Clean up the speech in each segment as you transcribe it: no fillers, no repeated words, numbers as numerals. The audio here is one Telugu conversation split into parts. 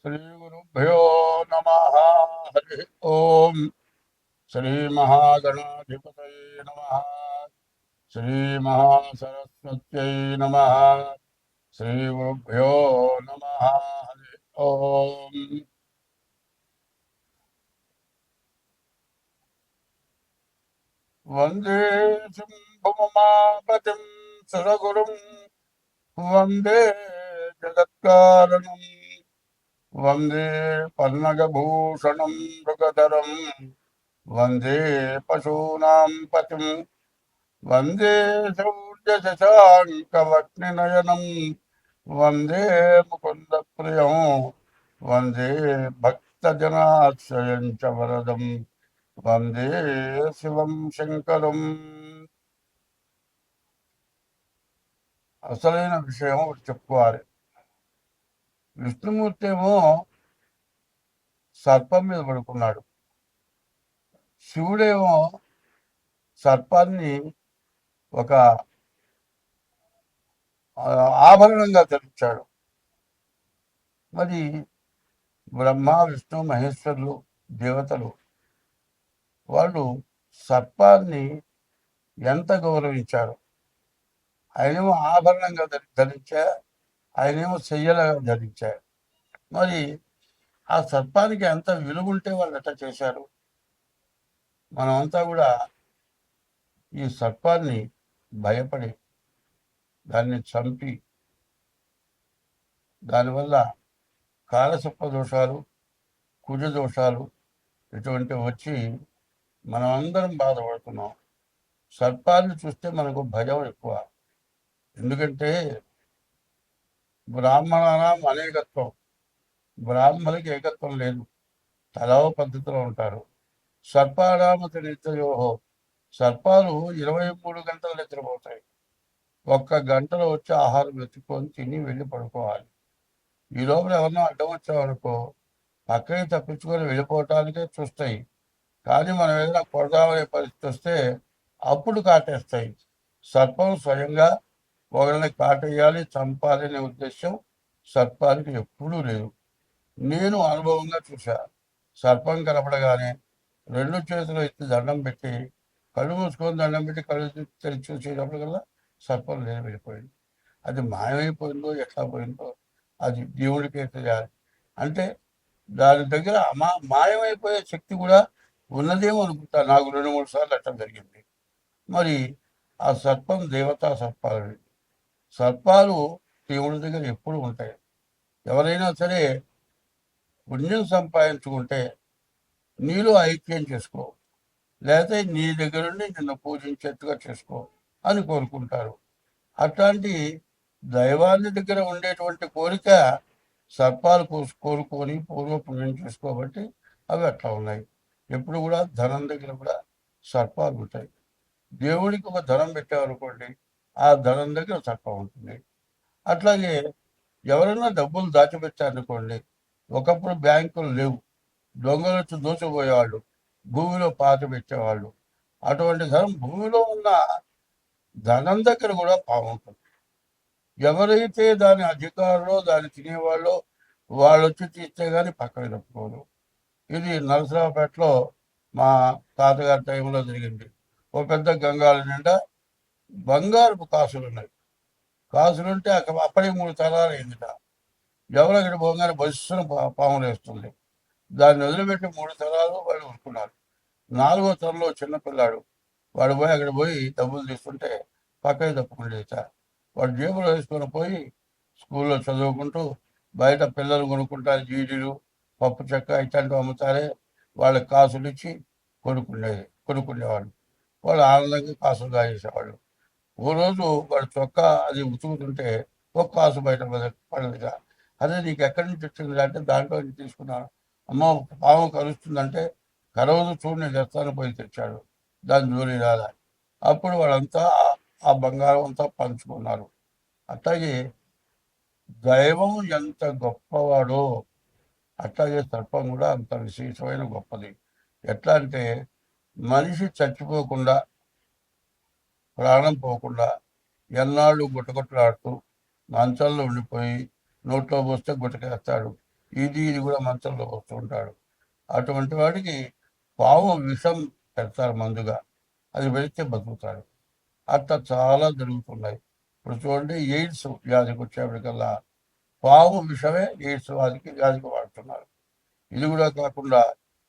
श्रीगुरुभ्यो नमः। हरि ओम। श्रीमहागणाधिपतये नमः। श्रीमहासरस्वत्यै नमः। श्रीगुरुभ्यो नमः। हरि ओम। वंदे शम्भुमापतिं सुरगुरुं वंदे जगत्कारणं वंदे पन्नगभूषणं मृगधरं वंदे पशूनां पतिं वंदे शौर्यशशाङ्कवक्निनयनं वंदे मुकुन्दप्रियं वंदे भक्तजनाश्रयं च वरदं वंदे शिवं శంకరం. అసలైన విషయం ఒకటి చెప్పుకోవాలి. విష్ణుమూర్తి ఏమో సర్పం మీద పడుకున్నాడు. శివుడేమో సర్పాన్ని ఒక ఆభరణంగా ధరించాడు. మరి బ్రహ్మ విష్ణు మహేశ్వరులు దేవతలు వాళ్ళు సర్పాన్ని ఎంత గౌరవించారు. ఆయనేమో ఆభరణంగా ధరించా, ఆయనేమో చెయ్యలుగా ధరించారు. మరి ఆ సర్పానికి ఎంత విలువ ఉంటే వాళ్ళు ఎట్లా చేశారు. మనమంతా కూడా ఈ సర్పాన్ని భయపడి దాన్ని చంపి దానివల్ల కాలసర్ప దోషాలు, కుజ దోషాలు ఇటువంటివి వచ్చి మనం అందరం బాధపడుతున్నాం. సర్పాన్ని చూస్తే మనకు భయం ఎక్కువ. ఎందుకంటే బ్రాహ్మణానాం అనేకత్వం, బ్రాహ్మణులకి ఏకత్వం లేదు, తలవ పద్ధతిలో ఉంటారు. సర్పానామత నిత్యయోహో, సర్పాలు 23 గంటలు నిద్రపోతాయి. 1 గంటలో వచ్చి ఆహారం వెతుక్కొని తిని వెళ్ళి పడుకోవాలి. ఈ లోపల ఎవరినో అడ్డం వచ్చామనుకో పక్కకి తప్పించుకొని వెళ్ళిపోవటానికే చూస్తాయి. కానీ మనం ఏదైనా కొడదామనే పరిస్థితి వస్తే అప్పుడు కాటేస్తాయి. సర్పం స్వయంగా ఒకరిని కాటేయాలి, చంపాలి అనే ఉద్దేశం సర్పానికి ఎప్పుడూ లేదు. నేను అనుభవంగా చూశా. సర్పం కనపడగానే 2 చేతులు ఎత్తి దండం పెట్టి, కళ్ళు మూసుకొని దండం పెట్టి కళ్ళు తెరిచి చూసేటప్పటికల్లా సర్పం లేదు, వెళ్ళిపోయింది. అది మాయమైపోయిందో ఎట్లా పోయిందో అది దేవుడికే తెలియాలి. అంటే దాని దగ్గర మాయమైపోయే శక్తి కూడా ఉన్నదేమో అనుకుంటా. నాకు 2-3 సార్లు అట్లా జరిగింది. మరి ఆ సర్పం దేవతా సర్పాలు. సర్పాలు దేవుడి దగ్గర ఎప్పుడు ఉంటాయి. ఎవరైనా సరే పుణ్యం సంపాదించుకుంటే నీలో ఐక్యం చేసుకో, లేకపోతే నీ దగ్గర నుండి నిన్ను పూజించేట్టుగా చేసుకో అని కోరుకుంటారు. అట్లాంటి దైవాన్ని దగ్గర ఉండేటువంటి కోరిక సర్పాలు కోరుకొని పూర్వపుణ్యం చేసుకోబట్టి అవి అట్లా ఉన్నాయి. ఎప్పుడు కూడా ధనం దగ్గర కూడా సర్పాలు ఉంటాయి. దేవుడికి ఒక ధనం పెట్టామనుకోండి, ఆ ధనం దగ్గర సర్పం ఉంటుంది. అట్లాగే ఎవరైనా డబ్బులు దాచిపెట్టారనుకోండి, ఒకప్పుడు బ్యాంకులు లేవు, దొంగలు వచ్చి దోచుకుపోయేవాళ్ళు, భూమిలో పాత పెట్టేవాళ్ళు. అటువంటి ధనం భూమిలో ఉన్న ధనం దగ్గర కూడా బాగుంటుంది. ఎవరైతే దాని అధికారులో దాన్ని తినేవాళ్ళో వాళ్ళు వచ్చి తీస్తే కానీ పక్కన తప్పుకోరు. ఇది నరసరావుపేటలో మా తాతగారి టైంలో జరిగింది. ఓ పెద్ద గంగాల నిండా బంగారపు కాసులు ఉన్నాయి. కాసులుంటే అప్పటికి 3 తరాలు అయిందిట. ఎవరు అక్కడ పోగానే బస్సును పాములు వేస్తుంది. దాన్ని వదిలిపెట్టి 3 తరాలు వాళ్ళు ఊరుకున్నారు. 4వ తరంలో చిన్నపిల్లాడు వాడు పోయి అక్కడ పోయి డబ్బులు తీసుకుంటే పక్కకి తప్పుకుండేట. వాడు జేబులో వేసుకొని పోయి స్కూల్లో చదువుకుంటూ బయట పిల్లలు కొనుక్కుంటారు, జీడీలు పప్పు చెక్క ఇట్లాంటివి అమ్ముతారే, వాళ్ళకి కాసులు ఇచ్చి కొనుక్కునేవాళ్ళు. వాళ్ళు ఆనందంగా కాసులు కాజేసేవాళ్ళు. ఓ రోజు వాడు చొక్కా అది ఉతుకుతుంటే ఒక కాసు బయట పడదుగా. అదే నీకు ఎక్కడి నుంచి వచ్చింది అంటే దాంట్లో నుంచి తీసుకున్నాను. అమ్మ పాము కలుస్తుందంటే కరవదు చూడు నేను తెస్తాను పోయి తెచ్చాడు. దాని జోలి రాదా. అప్పుడు వాళ్ళంతా ఆ బంగారం అంతా పంచుకున్నారు. అట్లాగే దైవం ఎంత గొప్పవాడో అట్లాగే సర్పం కూడా అంత విశేషమైన గొప్పది. ఎట్లా అంటే మనిషి చచ్చిపోకుండా, ప్రాణం పోకుండా ఎన్నాళ్ళు గుట్టగుట్టలాడుతూ మంచంలో ఉండిపోయి నోట్లో పోస్తే గుట్టకేస్తాడు. ఇది కూడా మంచంలో వస్తుంటాడు. అటువంటి వాడికి పాము విషం పెడతారు మందుగా, అది పెడితే బతుకుతాడు. అట్లా చాలా జరుగుతున్నాయి. ఇప్పుడు చూడండి, ఎయిడ్స్ వ్యాధికి వచ్చేప్పటికల్లా పాము విషమే ఎయిడ్స్ వ్యాధికి వాడుతున్నారు. ఇది కూడా కాకుండా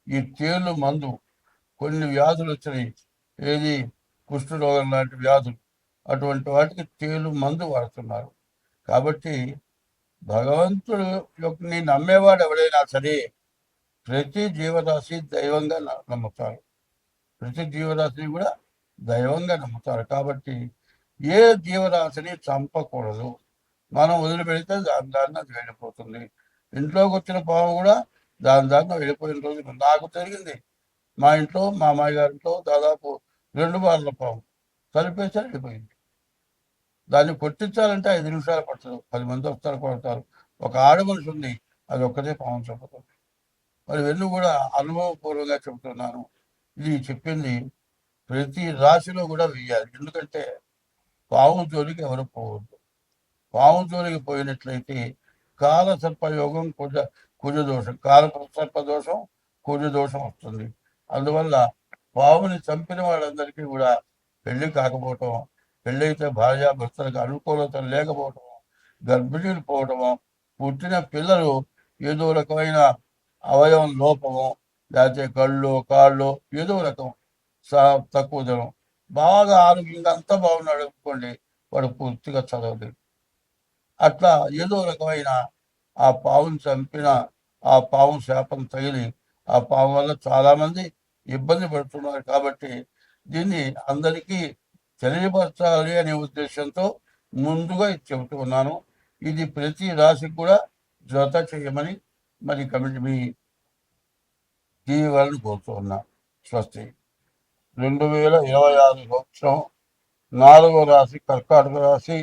ఈ తేలు మందు, కొన్ని వ్యాధులు వచ్చినాయి, ఏది కుష్ఠరోగం లాంటి వ్యాధులు, అటువంటి వాటికి తేలు మందు వాడుతున్నారు. కాబట్టి భగవంతుడు యొక్క నమ్మేవాడు ఎవడైనా సరే ప్రతి జీవరాశి దైవంగా నమ్ముతారు. ప్రతి జీవరాశిని కూడా దైవంగా నమ్ముతారు. కాబట్టి ఏ జీవరాశిని చంపకూడదు. మనం వదిలిపెడితే దాని అది వెళ్ళిపోతుంది. ఇంట్లోకి వచ్చిన పాము కూడా దాని వెళ్ళిపోయిన రోజు నాకు జరిగింది. మా ఇంట్లో మా అమ్మాయి గారింట్లో దాదాపు 2 బార్ల పాము కలిపేసారి వెళ్ళిపోయింది. దాన్ని కొట్టించాలంటే 5 నిమిషాలు పడుతుంది. 10 మంది వస్తారు, కొడతారు. ఒక ఆడ మనిషి ఉంది, అది ఒక్కటే పాము చంపుతుంది. మరి వెన్ను కూడా అనుభవపూర్వకంగా చెబుతున్నాను. ఇది చెప్పింది ప్రతి రాశిలో కూడా వెయ్యాలి. ఎందుకంటే పాము జోలికి ఎవరు పోవద్దు. పాము జోలికి పోయినట్లయితే కాల సర్పయోగం కుజ దోషం, కాల సర్ప దోషం, కుజ దోషం వస్తుంది. అందువల్ల పావుని చంపిన వాళ్ళందరికీ కూడా పెళ్లి కాకపోవటం, పెళ్ళైతే భార్యాభర్తలకు అనుకూలత లేకపోవటం, గర్భిణీలు పోవటము, పుట్టిన పిల్లలు ఏదో రకమైన అవయవం లోపము, లేకపోతే కళ్ళు కాళ్ళు ఏదో రకం తక్కువ జనం, బాగా ఆరోగ్యంగా అంతా బాగున్నాడు అనుకోండి, వాడు పూర్తిగా చదవలేదు. అట్లా ఏదో రకమైన ఆ పావును చంపిన ఆ పావు శాపం తగిలి ఆ పాము వల్ల చాలామంది ఇబ్బంది పడుతున్నారు. కాబట్టి దీన్ని అందరికీ తెలియపరచాలి అనే ఉద్దేశంతో ముందుగా చెబుతూ ఉన్నాను. ఇది ప్రతి రాశికి కూడా జత చేయమని మరి కమిటీ మీ టీవీ వాళ్ళని కోరుతూ ఉన్నా. స్వస్తి. 2026 సంవత్సరం 4వ రాశి కర్కాటక రాశి,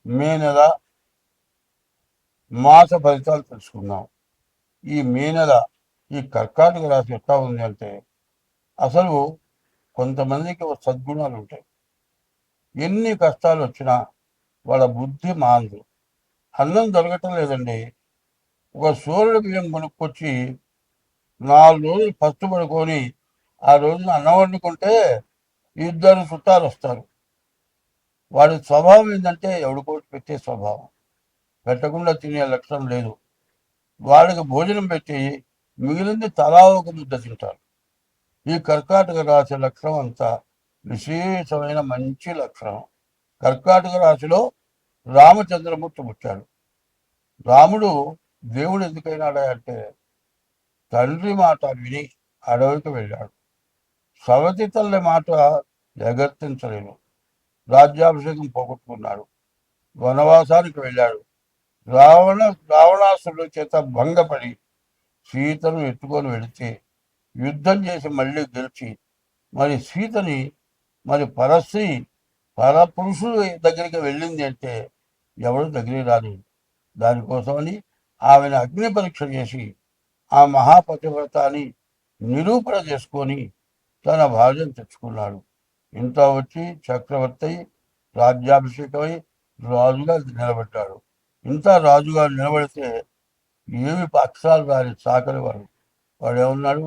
మే నెల మాస ఫలితాలు తెలుసుకుందాం. ఈ మే నెల ఈ కర్కాటక రాశి ఎట్లా ఉంది అంటే, అసలు కొంతమందికి సద్గుణాలు ఉంటాయి. ఎన్ని కష్టాలు వచ్చినా వాళ్ళ బుద్ధి మానదు. అన్నం దొరకటం లేదండి, ఒక సూర్యుడు బియ్యం కొనుక్కొచ్చి 4 రోజులు పస్తుపడుకొని ఆ రోజున అన్నం వండుకుంటే 2 చుట్టాలు వస్తారు. వాడి స్వభావం ఏంటంటే ఎవడికోటి పెట్టే స్వభావం, పెట్టకుండా తినే లక్షణం లేదు. వాడికి భోజనం పెట్టి మిగిలింది తలా ఒక ముద్ద తింటారు. ఈ కర్కాటక రాశి లక్షణం అంతా విశేషమైన మంచి లక్షణం. కర్కాటక రాశిలో రామచంద్రమూర్తి పుట్టాడు. రాముడు దేవుడు ఎందుకైనాడా అంటే, తండ్రి మాట విని అడవికి వెళ్ళాడు. సవతి తల్లి మాట ఎగర్తించలేను. రాజ్యాభిషేకం పోగొట్టుకున్నాడు. వనవాసానికి వెళ్ళాడు. రావణాసురుడు చేత భంగపడి సీతను ఎత్తుకొని వెళితే యుద్ధం చేసి మళ్ళీ గెలిచి మరి సీతని మరి పరస్త్రీ పరపురుషుడు దగ్గరికి వెళ్ళింది అంటే ఎవరు దగ్గరికి రాలేదు. దానికోసమని ఆమెను అగ్ని పరీక్ష చేసి ఆ మహాపతివ్రతాన్ని నిరూపణ చేసుకొని తన భార్యను తెచ్చుకున్నాడు. ఇంత వచ్చి చక్రవర్తి రాజ్యాభిషేకమై రాజుగా నిలబడ్డాడు. ఇంత రాజుగా నిలబడితే ఏమి అక్షరాలు రాని చాకలి వాడు ఏమన్నాడు,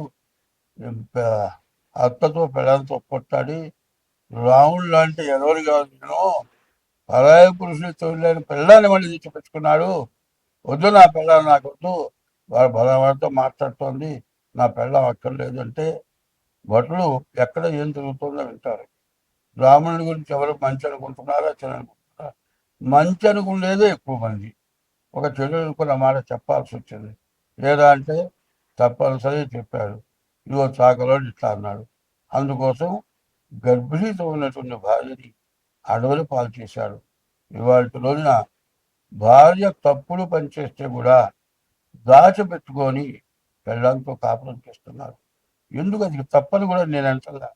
అత్తతో పిల్లలతో కొట్టాడి రాముడు లాంటి ఎవరు కాదు, నేను పరాయ పురుషులు తొలిలేని పిల్లాన్ని మళ్ళీ తెచ్చిపెట్టుకున్నాడు. వద్దు, నా పిల్లలు నాకు వద్దు, వాడితో మాట్లాడుతోంది, నా పిల్లం అక్కర్లేదు అంటే భటులు ఎక్కడ ఏం జరుగుతుందో వింటారు. రాముడి గురించి ఎవరు మంచి అనుకుంటున్నారా చెడు అనుకుంటున్నారా? మంచి అనుకునేదే ఎక్కువ మంది. ఒక చెడు అనుకున్న మాట చెప్పాల్సి వచ్చింది. లేదా అంటే తప్పనిసరి చెప్పాడు. ఇదిగో చాకలోడు ఇట్లా అన్నాడు. అందుకోసం గర్భిణీతో ఉన్నటువంటి భార్యని అడవులు పాలు చేశాడు. ఇవాళ రోజున భార్య తప్పుడు పనిచేస్తే కూడా దాచిపెట్టుకొని పెళ్ళంతో కాపురం చేస్తున్నారు. ఎందుకు అది తప్పని కూడా నేను అంటలా.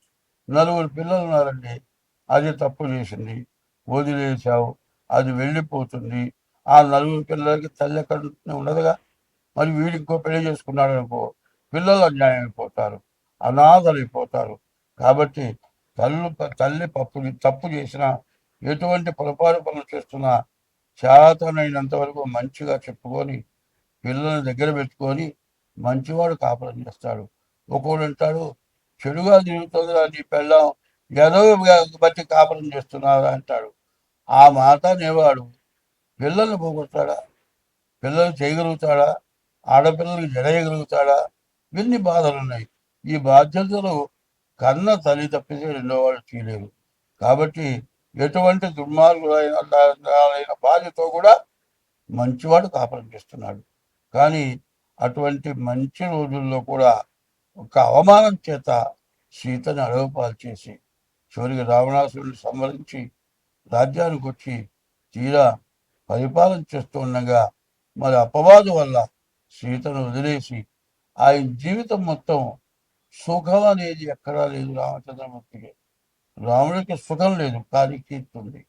4 పిల్లలు ఉన్నారండి, అది తప్పు చేసింది, వదిలేసావు, అది వెళ్ళిపోతుంది. ఆ 4 పిల్లలకి తల్లి ఎక్కడ ఉండదుగా. మరి వీడికి ఇంకో పెళ్లి చేసుకున్నాడు అనుకో, పిల్లలు అన్యాయం అయిపోతారు, అనాథలు అయిపోతారు. కాబట్టి తల్లి తప్పు చేసినా, ఎటువంటి పొరపాటు పనులు చేస్తున్నా చేతనైనంత వరకు మంచిగా చెప్పుకొని పిల్లల్ని దగ్గర పెట్టుకొని మంచివాడు కాపురం చేస్తాడు. ఒకడు అంటాడు చెడుగా తిరుగుతుందిరా నీ పెళ్ళాం, ఏదో బట్టి కాపురం చేస్తున్నారా అంటాడు. ఆ మాట అనేవాడు పిల్లల్ని పోగొడతాడా? పిల్లలు చేయగలుగుతాడా? ఆడపిల్లలకి జడేయగలుగుతాడా? ఇన్ని బాధలున్నాయి. ఈ బాధ్యతలు కన్న తల్లి తప్పితే రెండో వాళ్ళు చేయలేరు. కాబట్టి ఎటువంటి దుర్మార్గులైన భార్యతో కూడా మంచివాడు కాపురం చేస్తున్నాడు. కానీ అటువంటి మంచి రోజుల్లో కూడా ఒక అవమానం చేత సీతని అడవుపాలు చేసి చివరికి రావణాసురుడిని సంహరించి రాజ్యానికి వచ్చి తీరా పరిపాలన చేస్తూ ఉండగా మరి అపవాదు వల్ల సీతను వదిలేసి ఆయన జీవితం మొత్తం సుఖం అనేది ఎక్కడా లేదు రామచంద్రమూర్తికి. రాముడికి సుఖం లేదు, కానీ కీర్తి ఉంది.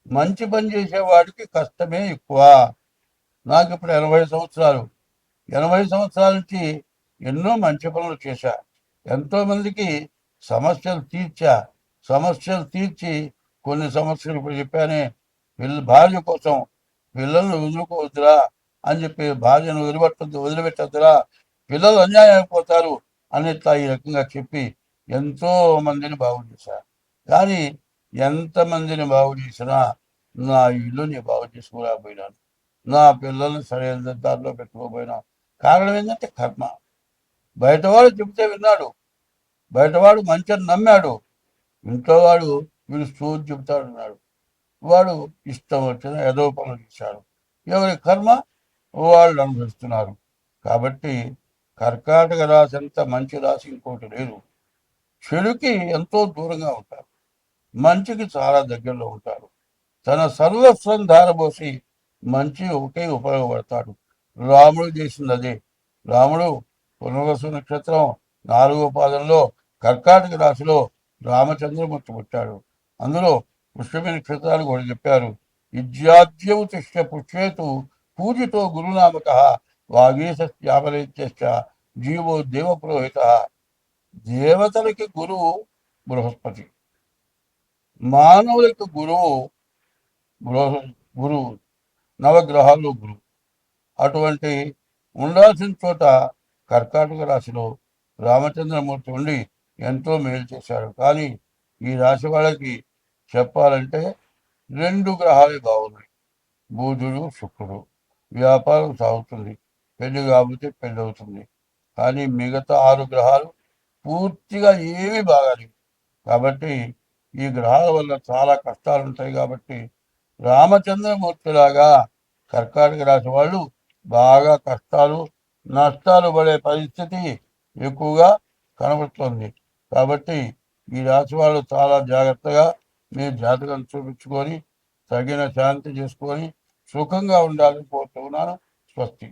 మంచి పని చేసేవాడికి కష్టమే ఎక్కువ. నాకు ఇప్పుడు 80 సంవత్సరాలు. 80 సంవత్సరాల నుంచి ఎన్నో మంచి పనులు చేశా. ఎంతోమందికి సమస్యలు తీర్చా. సమస్యలు తీర్చి కొన్ని సమస్యలు ఇప్పుడు చెప్పానే, భార్య కోసం పిల్లల్ని వదులుకోవద్దురా అని చెప్పి భార్యను వదిలిపెట్టద్దురా, పిల్లలు అన్యాయం అయిపోతారు అనేట్లా ఈ రకంగా చెప్పి ఎంతో మందిని బాగు చేశా. కానీ ఎంతమందిని బాగు చేసినా నా ఇల్లుని బాగు చేసుకోలేకపోయినాను. నా పిల్లల్ని సరైన దారిలో పెట్టుకోపోయినా. కారణం ఏంటంటే కర్మ. బయటవాడు చెబితే విన్నాడు, బయటవాడు మంచిని నమ్మాడు, ఇంట్లో వాడు వీడు సూది చెబుతాడు అన్నాడు. వాడు ఇష్టం వచ్చిన ఏదో పనులు చేశాడు. ఎవరి కర్మ వాళ్ళు అనుభవిస్తున్నారు. కాబట్టి కర్కాటక రాశి అంత మంచి రాశి ఇంకోటి లేదు. చెడుకి ఎంతో దూరంగా ఉంటారు, మంచికి చాలా దగ్గరలో ఉంటారు. తన సర్వస్వం ధారపోసి మంచి ఒకే ఉపయోగపడతాడు. రాముడు చేసింది అదే. రాముడు పునర్వసు నక్షత్రం 4వ పాదంలో కర్కాటక రాశిలో రామచంద్రమూర్తి పుట్టాడు. అందులో పుష్యమి నక్షత్రాలు కూడా చెప్పారు. విద్యాద్యౌ తిష్ట పుష్యేతు పూజితో గురునామక వాగీశ్యామలేత్యశ్చ జీవో దేవపురోహిత. దేవతలకి గురువు బృహస్పతి, మానవులకి గురువు గురువు, నవగ్రహాల్లో గురువు. అటువంటి ఉండాల్సిన చోట కర్కాటక రాశిలో రామచంద్రమూర్తి ఉండి ఎంతో మేలు చేశాడు. కానీ ఈ రాశి వాళ్ళకి చెప్పాలంటే 2 గ్రహాలే బాగున్నాయి, బుధుడు శుక్రుడు. వ్యాపారం సాగుతుంది, పెళ్లి కాకపోతే పెళ్లి అవుతుంది. కానీ మిగతా 6 గ్రహాలు పూర్తిగా ఏమీ బాగాలేవు. కాబట్టి ఈ గ్రహాల వల్ల చాలా కష్టాలు ఉంటాయి. కాబట్టి రామచంద్రమూర్తిలాగా కర్కాటక రాశి వాళ్ళు బాగా కష్టాలు నష్టాలు పడే పరిస్థితి ఎక్కువగా కనబడుతుంది. కాబట్టి ఈ రాశి వాళ్ళు చాలా జాగ్రత్తగా మీ జాతకం చూపించుకొని తగిన శాంతి చేసుకొని సుఖంగా ఉండాలని కోరుతున్నాను. స్వస్తి.